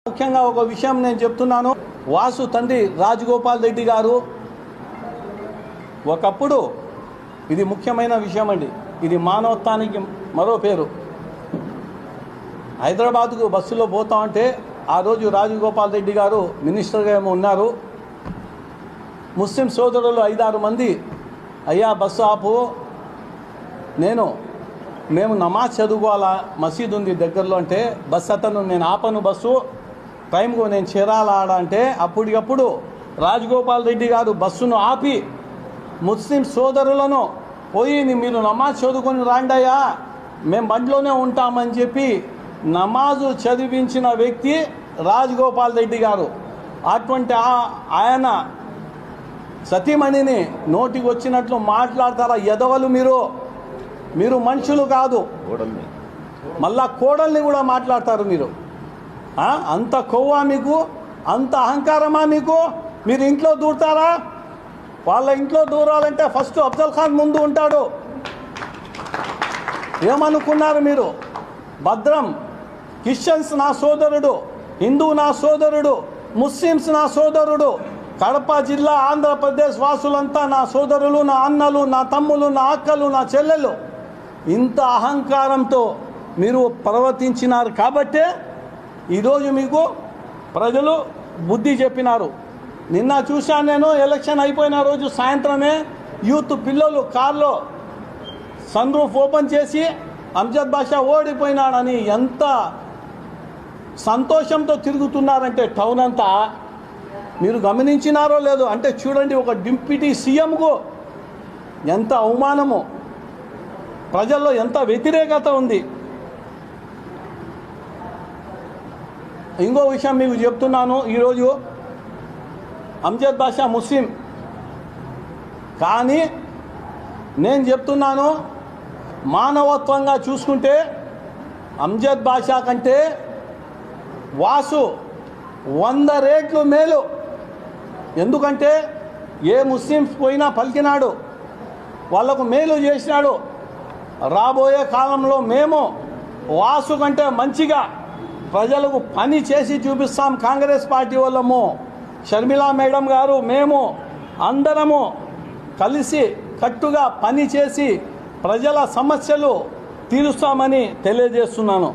ముఖ్యంగా ఒక విషయం నేను చెప్తున్నాను. వాసు తండ్రి రాజగోపాల్ రెడ్డి గారు ఒకప్పుడు, ఇది ముఖ్యమైన విషయం అండి, ఇది మానవత్వానికి మరో పేరు. హైదరాబాద్కు బస్సులో పోతా ఉంటే ఆ రోజు రాజగోపాల్ రెడ్డి గారు మినిస్టర్గా ఏమో ఉన్నారు. ముస్లిం సోదరులు 5-6 మంది, అయ్యా బస్సు ఆపు, మేము నమాజ్ చదువుకోవాలా, మసీదు ఉంది దగ్గరలో అంటే, బస్సు అతను నేను ఆపను, బస్సు టైంకు నేను చేరాలా అంటే అప్పటికప్పుడు రాజగోపాల్ రెడ్డి గారు బస్సును ఆపి ముస్లిం సోదరులను పోయి మీరు నమాజ్ చదువుకొని రాండయ్యా, మేము బండిలోనే ఉంటామని చెప్పి నమాజు చదివించిన వ్యక్తి రాజగోపాల్ రెడ్డి గారు. అటువంటి ఆయన సతీమణిని నోటికి వచ్చినట్లు మాట్లాడతారా ఎదవలు? మీరు మనుషులు కాదు, మళ్ళా కోడల్ని కూడా మాట్లాడతారు మీరు. అంత కొవ్వా మీకు? అంత అహంకారమా మీకు? మీరు ఇంట్లో దూరతారా? వాళ్ళ ఇంట్లో దూరాలంటే ఫస్ట్ అఫ్జల్ ఖాన్ ముందు ఉంటాడు. ఏమనుకున్నారు మీరు? భద్రం క్రిస్టియన్స్ నా సోదరుడు, హిందూ నా సోదరుడు, ముస్లిమ్స్ నా సోదరుడు, కడప జిల్లా ఆంధ్రప్రదేశ్ వాసులంతా నా సోదరులు, నా అన్నలు, నా తమ్ములు, నా అక్కలు, నా చెల్లెలు. ఇంత అహంకారంతో మీరు ప్రవర్తించినారు కాబట్టే ఈరోజు మీకు ప్రజలు బుద్ధి చెప్పినారు. నిన్న చూశాను నేను, ఎలక్షన్ అయిపోయిన రోజు సాయంత్రమే యూత్ పిల్లలు కార్లో సన్ రూఫ్ ఓపెన్ చేసి అంజద్ బాషా ఓడిపోయినాడని ఎంత సంతోషంతో తిరుగుతున్నారంటే టౌన్ అంతా. మీరు గమనించినారో లేదో అంటే చూడండి, ఒక డిప్యూటీ సీఎంకు ఎంత అవమానము, ప్రజల్లో ఎంత వ్యతిరేకత ఉంది. ఇంకో విషయం మీకు చెప్తున్నాను, ఈరోజు అంజద్ బాషా ముస్లిం, కానీ నేను చెప్తున్నాను మానవత్వంగా చూసుకుంటే అంజద్ బాషా కంటే వాసు 100 రెట్లు మేలు. ఎందుకంటే ఏ ముస్లిమ్స్ పోయినా పలికినాడు, వాళ్లకు మేలు చేసినాడు. రాబోయే కాలంలో మేము వాసు కంటే మంచిగా ప్రజలకు పని చేసి చూపిస్తాం. కాంగ్రెస్ పార్టీ వాళ్ళము, షర్మిలా మేడం గారు, మేము అందరము కలిసి కట్టుగా పని చేసి ప్రజల సమస్యలు తీరుస్తామని తెలియజేస్తున్నాను.